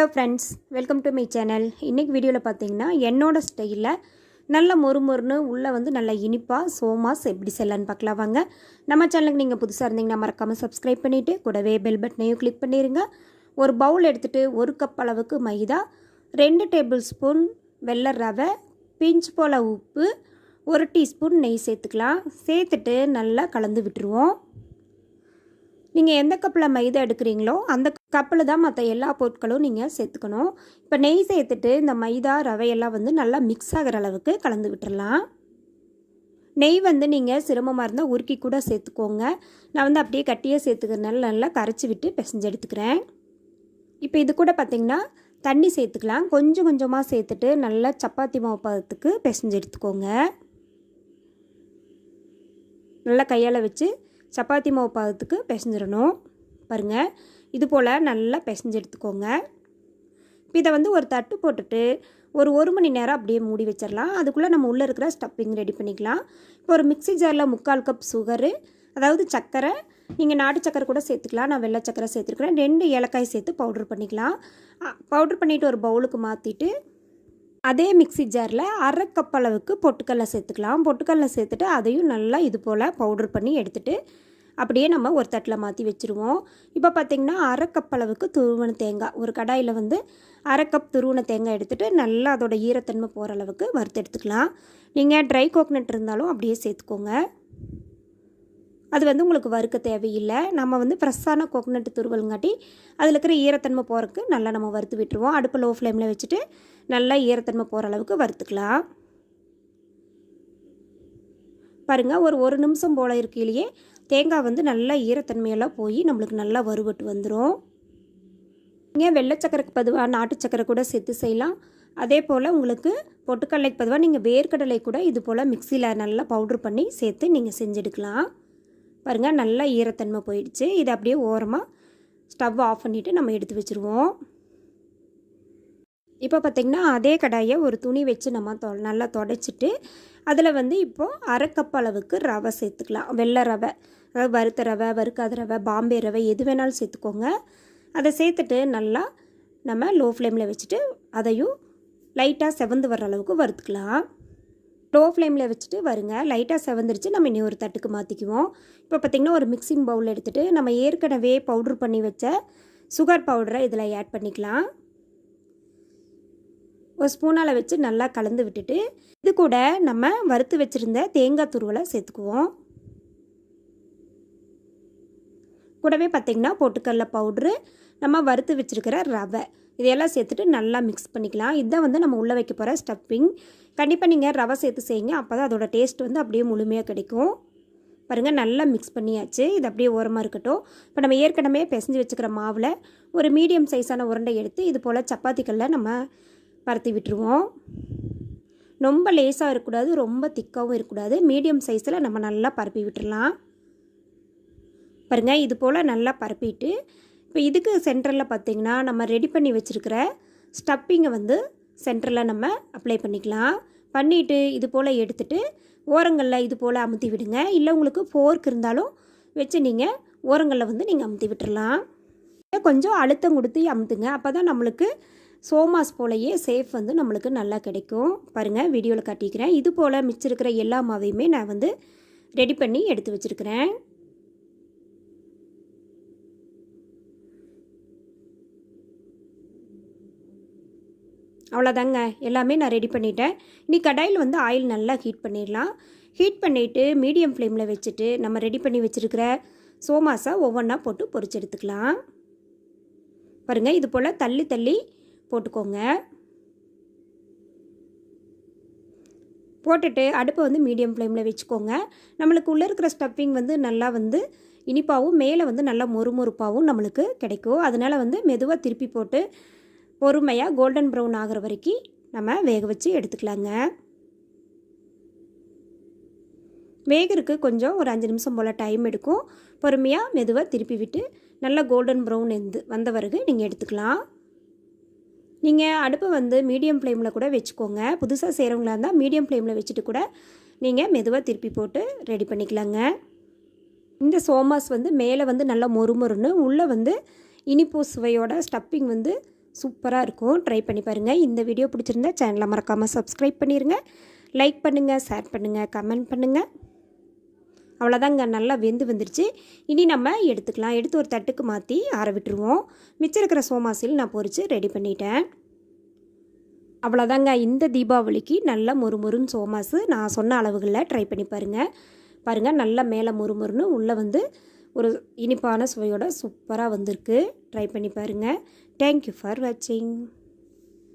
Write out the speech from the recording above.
Hello friends, welcome to my channel. இன்றைக்கி வீடியோவில் பார்த்தீங்கன்னா என்னோடய ஸ்டைலில் நல்ல மொறுமொறுன்னு உள்ளே வந்து நல்ல இனிப்பாக சோமாஸ் எப்படி செய்யலான்னு பார்க்கலாம் வாங்க. நம்ம சேனலுக்கு நீங்கள் புதுசாக இருந்தீங்கன்னா மறக்காமல் சப்ஸ்கிரைப் பண்ணிவிட்டு கூடவே பெல் பட்டனையும் கிளிக் பண்ணிடுங்க. ஒரு பவுல் எடுத்துகிட்டு 1 கப் அளவுக்கு மைதா, 2 டேபிள் ஸ்பூன் வெள்ளை ரவை, பிஞ்ச் போல் உப்பு, 1 டீஸ்பூன் நெய் சேர்த்துக்கலாம். சேர்த்துட்டு நல்லா கலந்து விட்டுருவோம். நீங்கள் எந்த கப்பில் மைதா எடுக்கிறீங்களோ அந்த கப்பில் தான் மற்ற எல்லா பொருட்களும் நீங்கள் சேர்த்துக்கணும். இப்போ நெய் சேர்த்துட்டு இந்த மைதா ரவையெல்லாம் வந்து நல்லா மிக்ஸ் ஆகிற அளவுக்கு கலந்து விட்டுறலாம். நெய் வந்து நீங்கள் சிரமமாக இருந்தால் உருக்கி கூட சேர்த்துக்கோங்க. நான் வந்து அப்படியே கட்டியே சேர்த்துக்கிறதுனால நல்லா கரைச்சி விட்டு பிசைஞ்சு எடுத்துக்கிறேன். இப்போ இது கூட பார்த்திங்கன்னா தண்ணி சேர்த்துக்கலாம். கொஞ்சம் கொஞ்சமாக சேர்த்துட்டு நல்லா சப்பாத்தி மாவு பதத்துக்கு பிசைஞ்சு எடுத்துக்கோங்க. நல்லா கையால் வச்சு சப்பாத்தி மாவு பதத்துக்கு பிசைஞ்சிடணும். பாருங்கள், இது போல் நல்லா பிசைஞ்சு எடுத்துக்கோங்க. இப்போ இதை வந்து ஒரு தட்டு போட்டுட்டு ஒரு மணி நேரம் அப்படியே மூடி வச்சிடலாம். அதுக்குள்ளே நம்ம உள்ளே இருக்கிற ஸ்டப்பிங் ரெடி பண்ணிக்கலாம். இப்போ ஒரு மிக்ஸி ஜாரில் 3/4 கப் சுகரு, அதாவது சர்க்கரை, நீங்கள் நாட்டு சர்க்கரை கூட சேர்த்துக்கலாம். நான் வெள்ளை சர்க்கரை சேர்த்துருக்குறேன். 2 ஏலக்காய் சேர்த்து பவுட்ரு பண்ணிக்கலாம். பவுட்ரு பண்ணிவிட்டு ஒரு பவுலுக்கு மாற்றிட்டு அதே மிக்ஸி ஜாரில் 1/2 கப் அளவுக்கு பொட்டுக்கடலை சேர்த்துக்கலாம். பொட்டுக்கடலை சேர்த்துட்டு அதையும் நல்லா இது போல் பவுட்ரு பண்ணி எடுத்துகிட்டு அப்படியே நம்ம ஒரு தட்டில் மாற்றி வச்சுருவோம். இப்போ பார்த்திங்கன்னா 1/2 கப் அளவுக்கு துருவன தேங்காய், ஒரு கடாயில் வந்து 1/2 கப் துருவன தேங்காய் எடுத்துகிட்டு நல்லா அதோட ஈரத்தன்மை போகிற அளவுக்கு வறுத்து எடுத்துக்கலாம். நீங்கள் ட்ரை கோகனட் இருந்தாலும் அப்படியே சேர்த்துக்கோங்க. அது வந்து உங்களுக்கு வறுக்க தேவையில்லை. நம்ம வந்து ஃப்ரெஷ்ஷான கோகனட் துருவலுங்காட்டி அதில் இருக்கிற ஈரத்தன்மை போகிறதுக்கு நல்லா நம்ம வறுத்து விட்டுருவோம். அடுப்பு லோ ஃப்ளேமில் வச்சுட்டு நல்லா ஈரத்தன்மை போகிற அளவுக்கு வறுத்துக்கலாம். பாருங்கள், ஒரு நிமிஷம் போல் இருக்கையிலேயே தேங்காய் வந்து நல்லா ஈரத்தன்மையெல்லாம் போய் நம்மளுக்கு நல்லா வறுபட்டு வந்துடும். நீங்கள் வெள்ளை சக்கரைக்கு பதிவாக நாட்டு சக்கரை கூட சேர்த்து செய்யலாம். அதே போல் உங்களுக்கு பொட்டுக்கடலைக்கு பதிவாக நீங்கள் வேர்க்கடலை கூட இது போல் மிக்சியில் நல்லா பவுட்ரு பண்ணி சேர்த்து நீங்கள் செஞ்செடுக்கலாம். பாருங்கள், நல்லா ஈரத்தன்மை போயிடுச்சு. இதை அப்படியே ஓரமாக ஸ்டவ் ஆஃப் பண்ணிவிட்டு நம்ம எடுத்து வச்சுருவோம். இப்போ பார்த்திங்கன்னா அதே கடாயை ஒரு துணி வச்சு நம்ம நல்லா தொடச்சிட்டு அதில் வந்து இப்போது 1/2 கப் அளவுக்கு ரவை சேர்த்துக்கலாம். வெள்ளை ரவை, அதாவது வறுத்த ரவை, வறுக்காத ரவை, பாம்பே ரவை, எது வேணாலும் சேர்த்துக்கோங்க. அதை சேர்த்துட்டு நல்லா நம்ம லோ ஃப்ளேமில் வச்சுட்டு அதையும் லைட்டாக செவந்து வர அளவுக்கு வறுத்துக்கலாம். லோ ஃப்ளேமில் வச்சுட்டு வருங்க. லைட்டாக செவந்துருச்சு. நம்ம இனி ஒரு தட்டுக்கு மாற்றிக்குவோம். இப்போ பார்த்திங்கன்னா ஒரு மிக்சிங் பவுல் எடுத்துகிட்டு நம்ம ஏற்கனவே பவுட்ரு பண்ணி வச்ச சுகர் பவுடரை இதில் ஆட் பண்ணிக்கலாம். ஒரு ஸ்பூனால் வச்சு நல்லா கலந்து விட்டுட்டு இது கூட நம்ம வறுத்து வச்சுருந்த தேங்காய் துருவலை சேர்த்துக்குவோம். கூடவே பார்த்திங்கன்னா பொட்டுக்கடலை பவுட்ரு, நம்ம வறுத்து வச்சுருக்கிற ரவை, இதையெல்லாம் சேர்த்துட்டு நல்லா மிக்ஸ் பண்ணிக்கலாம். இதுதான் வந்து நம்ம உள்ளே வைக்க போகிற ஸ்டப்பிங். கண்டிப்பாக நீங்கள் ரவை சேர்த்து செய்யுங்க. அப்போ தான் அதோட டேஸ்ட் வந்து அப்படியே முழுமையாக கிடைக்கும். பாருங்கள், நல்லா மிக்ஸ் பண்ணியாச்சு. இது அப்படியே ஓரமாக இருக்கட்டும். இப்போ நம்ம ஏற்கனவே பிசைஞ்சு வச்சுக்கிற மாவில் ஒரு மீடியம் சைஸான உருண்டை எடுத்து இது போல் சப்பாத்திகளில் நம்ம பரத்தி விட்டுருவோம். ரொம்ப லேஸாக இருக்கக்கூடாது, ரொம்ப திக்காகவும் இருக்கக்கூடாது. மீடியம் சைஸில் நம்ம நல்லா பரப்பி விட்டுடலாம். பாருங்கள், இது போல் நல்லா பரப்பிட்டு இப்போ இதுக்கு சென்டரில் பார்த்திங்கன்னா நம்ம ரெடி பண்ணி வச்சுருக்கிற ஸ்டப்பிங்கை வந்து சென்டரில் நம்ம அப்ளை பண்ணிக்கலாம். பண்ணிவிட்டு இது போல் எடுத்துகிட்டு ஓரங்களில் இது போல் அமுத்தி விடுங்க. இல்லை உங்களுக்கு ஃபோர்க் இருந்தாலும் வச்சு நீங்கள் ஓரங்களில் வந்து நீங்கள் அமுத்தி விட்டுடலாம். கொஞ்சம் அழுத்தம் கொடுத்து அமுத்துங்க. அப்போ தான் நம்மளுக்கு சோமாஸ் போலையே சேஃப் வந்து நம்மளுக்கு நல்லா கிடைக்கும். பாருங்கள், வீடியோவில் காட்டிக்கிறேன். இது போல் மிச்சிருக்கிற எல்லா மாவையுமே நான் வந்து ரெடி பண்ணி எடுத்து வச்சுருக்கிறேன். அவ்வளோதாங்க, எல்லாமே நான் ரெடி பண்ணிட்டேன். இனி கடாயில் வந்து ஆயில் நல்லா ஹீட் பண்ணிடலாம். ஹீட் பண்ணிவிட்டு மீடியம் ஃப்ளேமில் வச்சுட்டு நம்ம ரெடி பண்ணி வச்சுருக்கிற சோமாஸை ஒவ்வொன்றா போட்டு பொரிச்சு எடுத்துக்கலாம். பாருங்கள், இது போல் தள்ளி தள்ளி போட்டுக்கோங்க. போட்டுட்டு அடுப்பை வந்து மீடியம் ஃப்ளேமில் வச்சுக்கோங்க. நம்மளுக்கு உள்ளே இருக்கிற ஸ்டப்பிங் வந்து நல்லா வந்து இனிப்பாகவும் மேலே வந்து நல்லா மொறுமொறுப்பாகவும் நம்மளுக்கு கிடைக்கும். அதனால் வந்து மெதுவாக திருப்பி போட்டு பொறுமையாக கோல்டன் ப்ரௌன் ஆகிற வரைக்கும் நம்ம வேக வச்சு எடுத்துக்கலாங்க. வேகிறதுக்கு கொஞ்சம் ஒரு 5 நிமிஷம் போல் டைம் எடுக்கும். பொறுமையாக மெதுவாக திருப்பி விட்டு நல்லா கோல்டன் ப்ரௌன் வந்த பிறகு நீங்கள் எடுத்துக்கலாம். நீங்கள் அடுப்பை வந்து மீடியம் ஃப்ளேமில் கூட வச்சுக்கோங்க. புதுசாக செய்கிறவங்களா இருந்தால் மீடியம் ஃப்ளேமில் வச்சுட்டு கூட நீங்கள் மெதுவாக திருப்பி போட்டு ரெடி பண்ணிக்கலாங்க. இந்த சோமாஸ் வந்து மேலே வந்து நல்லா மொறுமொறுன்னு உள்ளே வந்து இனிப்பு சுவையோட ஸ்டப்பிங் வந்து சூப்பராக இருக்கும். ட்ரை பண்ணி பாருங்கள். இந்த வீடியோ பிடிச்சிருந்தா சேனலை மறக்காமல் சப்ஸ்கிரைப் பண்ணிடுங்க. லைக் பண்ணுங்கள், ஷேர் பண்ணுங்கள், கமெண்ட் பண்ணுங்கள். அவ்வளோதாங்க, நல்லா வந்துருச்சு. இனி நம்ம எடுத்துக்கலாம். எடுத்து ஒரு தட்டுக்கு மாற்றி ஆற விட்டுருவோம். மிச்சம் இருக்கிற சோமாசில் நான் பொரித்து ரெடி பண்ணிட்டேன். அவ்வளோதாங்க, இந்த தீபாவளிக்கு நல்ல மொறுமொறுன்னு சோமாசு நான் சொன்ன அளவுகளில் ட்ரை பண்ணி பாருங்கள். நல்லா மேலே மொறுமொறுன்னு உள்ளே ஒரு இனிப்பான சுவையோட சூப்பராக வந்திருக்கு. ட்ரை பண்ணி பாருங்கள். தேங்க்யூ ஃபார் வாட்சிங்.